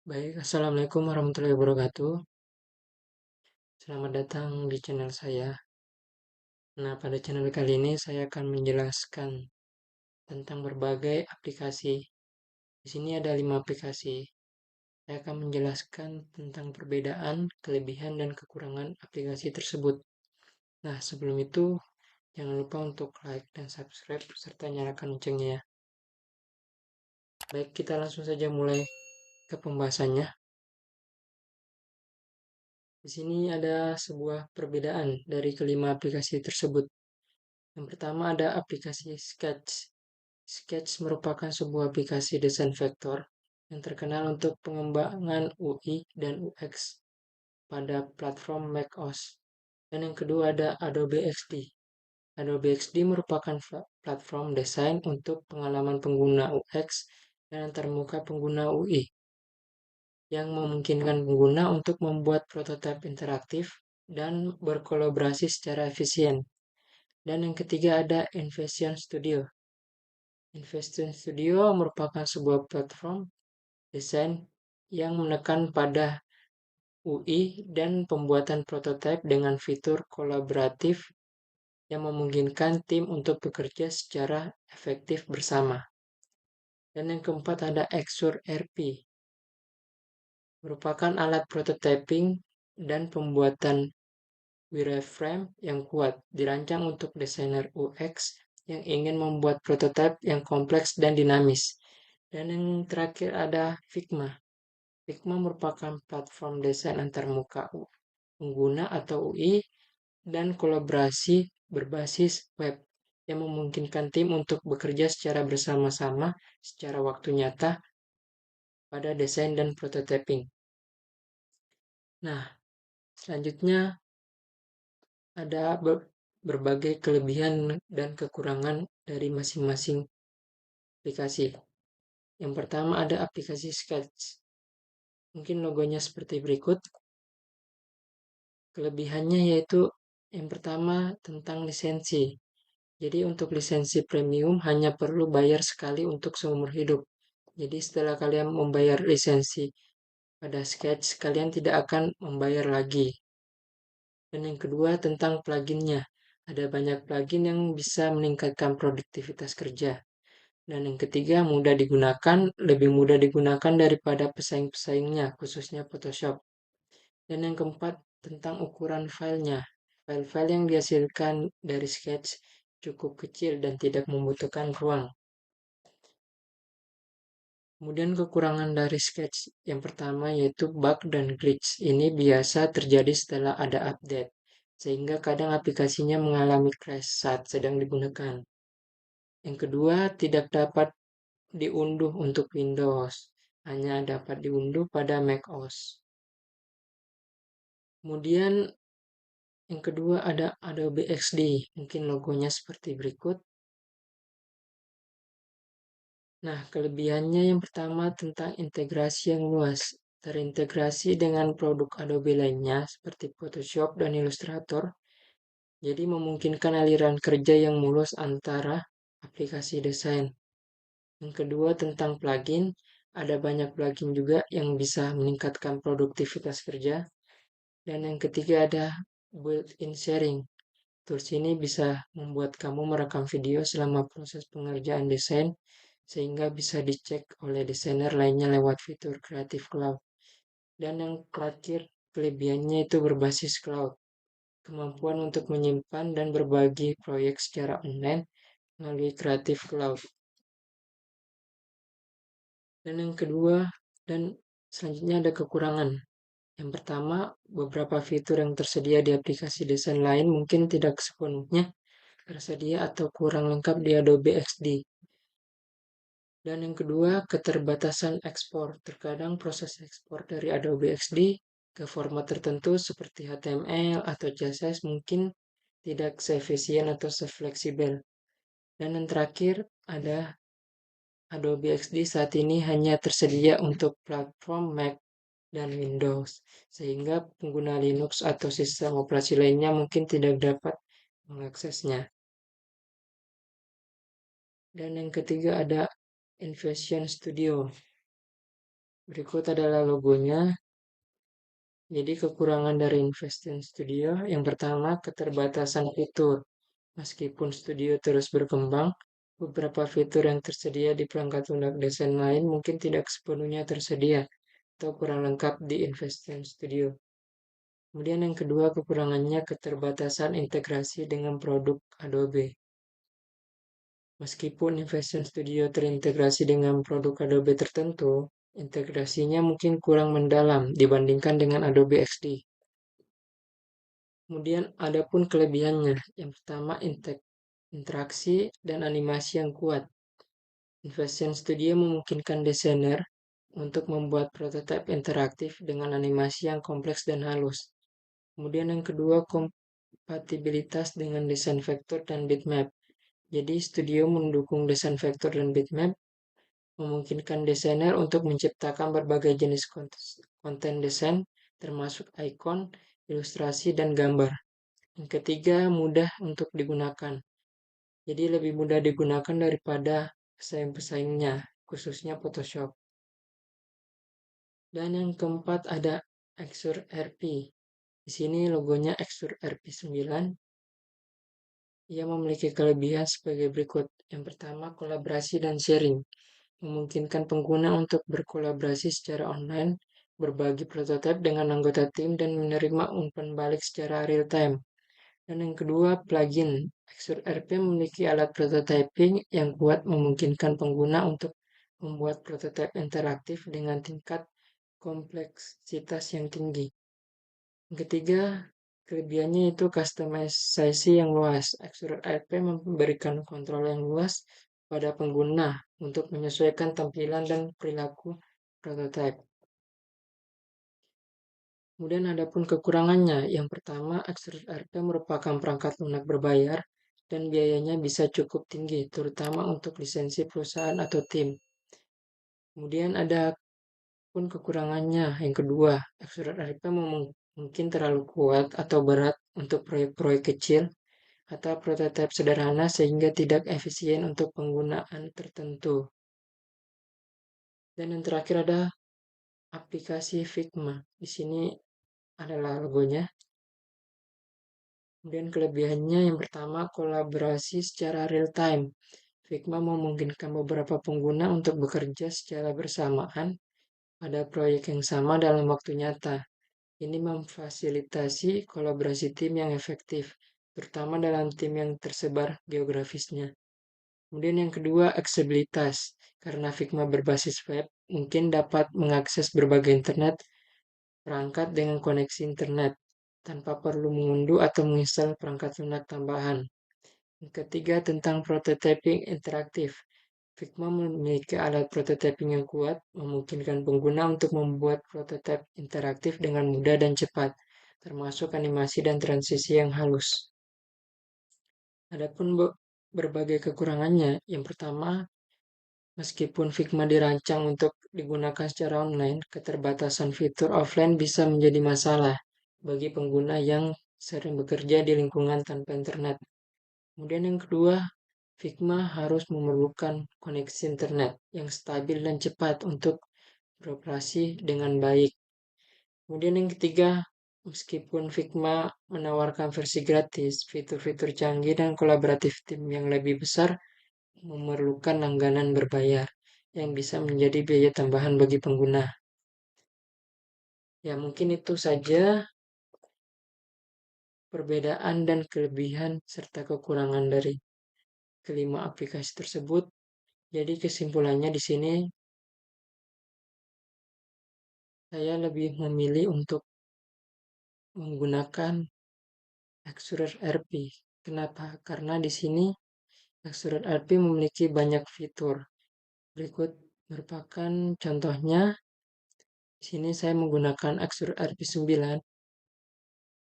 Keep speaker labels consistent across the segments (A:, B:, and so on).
A: Baik, Assalamualaikum warahmatullahi wabarakatuh. Selamat datang di channel saya. Nah, pada channel kali ini saya akan menjelaskan tentang berbagai aplikasi. Di sini ada 5 aplikasi. Saya akan menjelaskan tentang perbedaan, kelebihan, dan kekurangan aplikasi tersebut. Nah, sebelum itu, jangan lupa untuk like dan subscribe, serta nyalakan loncengnya ya. Baik, kita langsung saja mulai ke pembahasannya. Di sini ada sebuah perbedaan dari kelima aplikasi tersebut. Yang pertama ada aplikasi Sketch. Sketch merupakan sebuah aplikasi desain vektor yang terkenal untuk pengembangan UI dan UX pada platform macOS. Dan yang kedua ada Adobe XD. Adobe XD merupakan platform desain untuk pengalaman pengguna UX dan antarmuka pengguna UI yang memungkinkan pengguna untuk membuat prototipe interaktif dan berkolaborasi secara efisien. Dan yang ketiga ada InVision Studio. InVision Studio merupakan sebuah platform desain yang menekan pada UI dan pembuatan prototipe dengan fitur kolaboratif yang memungkinkan tim untuk bekerja secara efektif bersama. Dan yang keempat ada Exur RP, merupakan alat prototyping dan pembuatan wireframe yang kuat, dirancang untuk desainer UX yang ingin membuat prototipe yang kompleks dan dinamis. Dan yang terakhir ada Figma. Figma merupakan platform desain antarmuka pengguna atau UI dan kolaborasi berbasis web yang memungkinkan tim untuk bekerja secara bersama-sama secara waktu nyata pada desain dan prototyping. Nah, selanjutnya ada berbagai kelebihan dan kekurangan dari masing-masing aplikasi. Yang pertama ada aplikasi Sketch. Mungkin logonya seperti berikut. Kelebihannya yaitu yang pertama tentang lisensi. Jadi untuk lisensi premium hanya perlu bayar sekali untuk seumur hidup. Jadi setelah kalian membayar lisensi pada Sketch, kalian tidak akan membayar lagi. Dan yang kedua tentang pluginnya. Ada banyak plugin yang bisa meningkatkan produktivitas kerja. Dan yang ketiga mudah digunakan, lebih mudah digunakan daripada pesaing-pesaingnya, khususnya Photoshop. Dan yang keempat tentang ukuran filenya. File-file yang dihasilkan dari Sketch cukup kecil dan tidak membutuhkan ruang. Kemudian kekurangan dari Sketch yang pertama yaitu bug dan glitch. Ini biasa terjadi setelah ada update, sehingga kadang aplikasinya mengalami crash saat sedang digunakan. Yang kedua, tidak dapat diunduh untuk Windows, hanya dapat diunduh pada macOS. Kemudian yang kedua ada Adobe XD, mungkin logonya seperti berikut. Nah, kelebihannya yang pertama tentang integrasi yang luas. Terintegrasi dengan produk Adobe lainnya seperti Photoshop dan Illustrator. Jadi memungkinkan aliran kerja yang mulus antara aplikasi desain. Yang kedua tentang plugin. Ada banyak plugin juga yang bisa meningkatkan produktivitas kerja. Dan yang ketiga ada built-in sharing. Tools ini bisa membuat kamu merekam video selama proses pengerjaan desain sehingga bisa dicek oleh desainer lainnya lewat fitur Creative Cloud. Dan yang terakhir, kelebihannya itu berbasis cloud. Kemampuan untuk menyimpan dan berbagi proyek secara online melalui Creative Cloud. Dan yang kedua, dan selanjutnya ada kekurangan. Yang pertama, beberapa fitur yang tersedia di aplikasi desain lain mungkin tidak sepenuhnya tersedia atau kurang lengkap di Adobe XD. Dan yang kedua, keterbatasan ekspor. Terkadang proses ekspor dari Adobe XD ke format tertentu seperti HTML atau CSS mungkin tidak seefisien atau sefleksibel. Dan yang terakhir, ada Adobe XD saat ini hanya tersedia untuk platform Mac dan Windows, sehingga pengguna Linux atau sistem operasi lainnya mungkin tidak dapat mengaksesnya. Dan yang ketiga ada InVision Studio. Berikut adalah logonya. Jadi kekurangan dari Investing Studio yang pertama keterbatasan fitur. Meskipun studio terus berkembang, beberapa fitur yang tersedia di perangkat lunak desain lain mungkin tidak sepenuhnya tersedia atau kurang lengkap di Investing Studio. Kemudian yang kedua kekurangannya keterbatasan integrasi dengan produk Adobe. Meskipun Investing Studio terintegrasi dengan produk Adobe tertentu, integrasinya mungkin kurang mendalam dibandingkan dengan Adobe XD. Kemudian ada pun kelebihannya. Yang pertama, interaksi dan animasi yang kuat. Investion Studio memungkinkan desainer untuk membuat prototipe interaktif dengan animasi yang kompleks dan halus. Kemudian yang kedua, kompatibilitas dengan desain vektor dan bitmap. Jadi, studio mendukung desain vektor dan bitmap, memungkinkan desainer untuk menciptakan berbagai jenis konten desain, termasuk ikon, ilustrasi, dan gambar. Yang ketiga, mudah untuk digunakan. Jadi lebih mudah digunakan daripada pesaing-pesaingnya, khususnya Photoshop. Dan yang keempat ada Xur RP. Di sini logonya Xur RP 9. Ia memiliki kelebihan sebagai berikut. Yang pertama, kolaborasi dan sharing. Memungkinkan pengguna untuk berkolaborasi secara online, berbagi prototipe dengan anggota tim, dan menerima umpan balik secara real time. Dan yang kedua, plugin. Xur RP memiliki alat prototyping yang kuat memungkinkan pengguna untuk membuat prototipe interaktif dengan tingkat kompleksitas yang tinggi. Yang ketiga, kelebihannya itu customization yang luas. Xur RP memberikan kontrol yang luas pada pengguna untuk menyesuaikan tampilan dan perilaku prototipe. Kemudian ada pun kekurangannya. Yang pertama, Xur RP merupakan perangkat lunak berbayar dan biayanya bisa cukup tinggi, terutama untuk lisensi perusahaan atau tim. Kemudian ada pun kekurangannya. Yang kedua, Xur RP mungkin terlalu kuat atau berat untuk proyek-proyek kecil atau prototipe sederhana sehingga tidak efisien untuk penggunaan tertentu. Dan yang terakhir ada aplikasi Figma. Di sini adalah logonya. Kemudian kelebihannya yang pertama kolaborasi secara real time. Figma memungkinkan beberapa pengguna untuk bekerja secara bersamaan pada proyek yang sama dalam waktu nyata. Ini memfasilitasi kolaborasi tim yang efektif, terutama dalam tim yang tersebar geografisnya. Kemudian yang kedua, aksesibilitas. Karena Figma berbasis web, mungkin dapat mengakses berbagai internet perangkat dengan koneksi internet tanpa perlu mengunduh atau menginstal perangkat lunak tambahan. Yang ketiga, tentang prototyping interaktif. Figma memiliki alat prototyping yang kuat, memungkinkan pengguna untuk membuat prototipe interaktif dengan mudah dan cepat, termasuk animasi dan transisi yang halus. Adapun berbagai kekurangannya, yang pertama, meskipun Figma dirancang untuk digunakan secara online, keterbatasan fitur offline bisa menjadi masalah bagi pengguna yang sering bekerja di lingkungan tanpa internet. Kemudian yang kedua, Figma harus memerlukan koneksi internet yang stabil dan cepat untuk beroperasi dengan baik. Kemudian yang ketiga, meskipun Figma menawarkan versi gratis, fitur-fitur canggih dan kolaboratif tim yang lebih besar memerlukan langganan berbayar yang bisa menjadi biaya tambahan bagi pengguna. Ya, mungkin itu saja perbedaan dan kelebihan serta kekurangan dari kelima aplikasi tersebut. Jadi kesimpulannya di sini saya lebih memilih untuk menggunakan Extruder RP. Kenapa? Karena di sini Extruder RP memiliki banyak fitur. Berikut merupakan contohnya. Di sini saya menggunakan Extruder RP 9.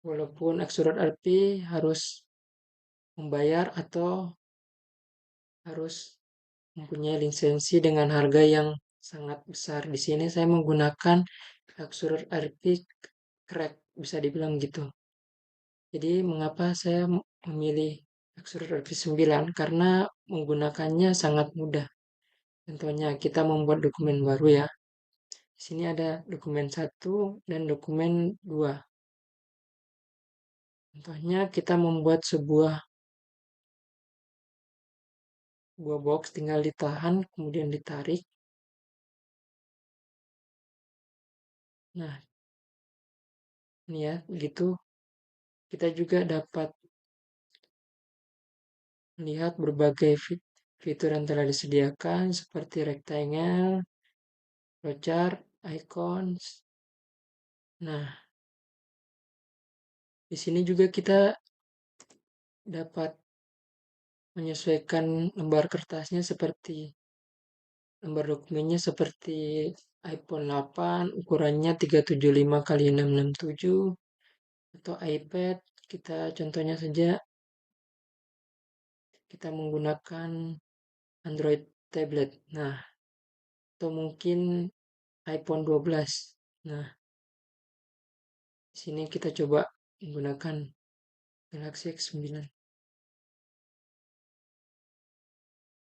A: Walaupun Extruder RP harus membayar atau harus mempunyai lisensi dengan harga yang sangat besar. Di sini saya menggunakan Extruder RP crack, bisa dibilang gitu. Jadi mengapa saya memilih Extruder RP 9? Karena menggunakannya sangat mudah. Contohnya kita membuat dokumen baru ya. Di sini ada dokumen 1 dan dokumen 2. Contohnya kita membuat sebuah box, tinggal ditahan kemudian ditarik. Nah, ini ya, begitu. Kita juga dapat melihat berbagai fitur yang telah disediakan seperti rectangle, flowchart, icons. Nah, di sini juga kita dapat menyesuaikan lembar kertasnya seperti lembar dokumennya seperti iPhone 8 ukurannya 375 kali 667 atau iPad. Kita contohnya saja kita menggunakan Android tablet. Nah, atau mungkin iPhone 12. Nah, di sini kita coba menggunakan Galaxy X9.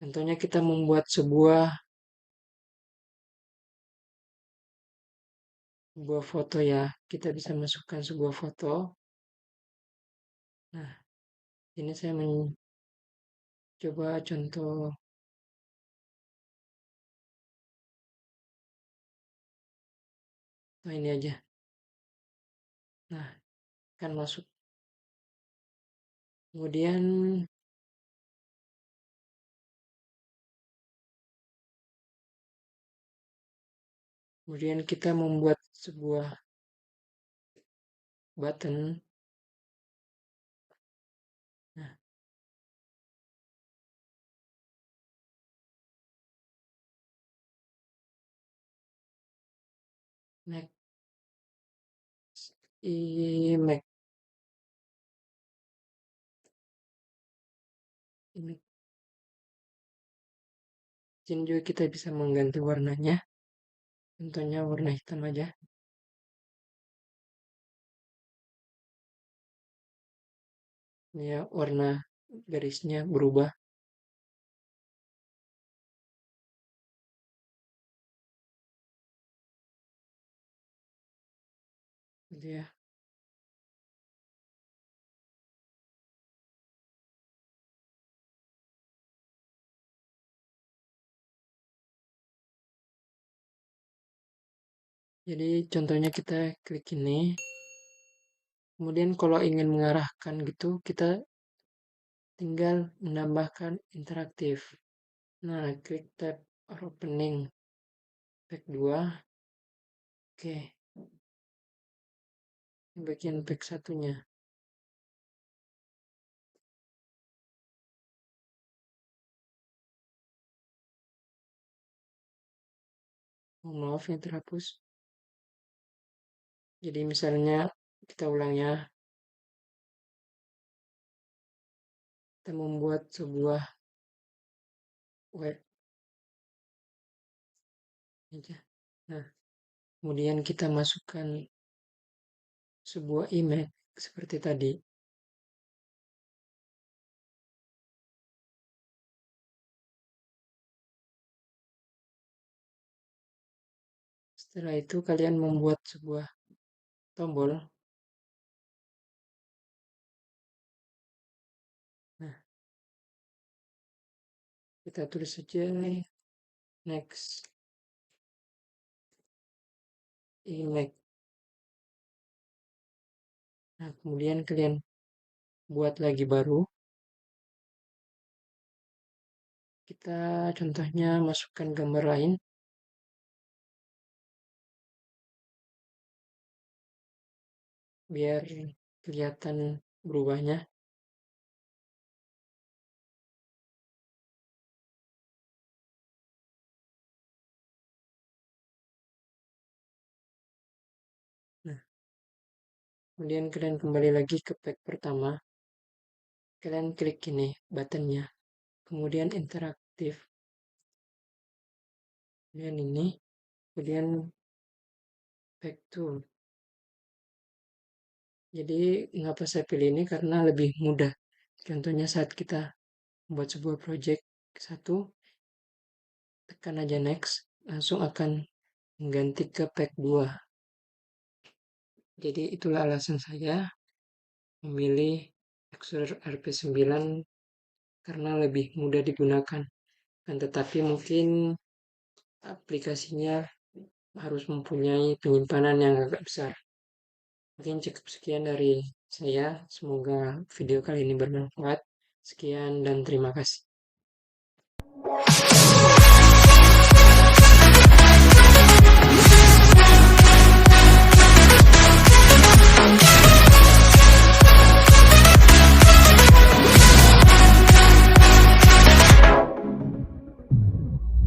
A: Contohnya kita membuat sebuah foto ya. Kita bisa masukkan sebuah foto. Nah, ini saya mencoba contoh. Nah, ini aja. Nah, kan masuk. Kemudian kita membuat sebuah button. Nah, next image ini sini juga kita bisa mengganti warnanya. Contohnya warna hitam aja. Ini ya, warna garisnya berubah. Gitu ya. Jadi contohnya kita klik ini. Kemudian kalau ingin mengarahkan gitu, kita tinggal menambahkan interaktif. Nah, klik tab opening pack 2. Oke, bagian pack satunya. Oh, maaf yang terhapus. Jadi misalnya kita ulang ya. Kita membuat sebuah web aja. Nah, kemudian kita masukkan sebuah image seperti tadi. Setelah itu kalian membuat sebuah tombol. Nah, kita tulis saja next image. Nah, kemudian kalian buat lagi baru. Kita contohnya masukkan gambar lain biar kelihatan berubahnya. Nah, kemudian kalian kembali lagi ke pack pertama. Kalian klik ini buttonnya. Kemudian interaktif. Kemudian ini. Kemudian back tool. Jadi mengapa saya pilih ini karena lebih mudah. Contohnya saat kita membuat sebuah project satu, tekan aja next, langsung akan mengganti ke pack 2. Jadi itulah alasan saya memilih Explorer RP9 karena lebih mudah digunakan. Dan tetapi mungkin aplikasinya harus mempunyai penyimpanan yang agak besar. Mungkin cukup sekian dari saya. Semoga video kali ini bermanfaat. Sekian dan terima kasih.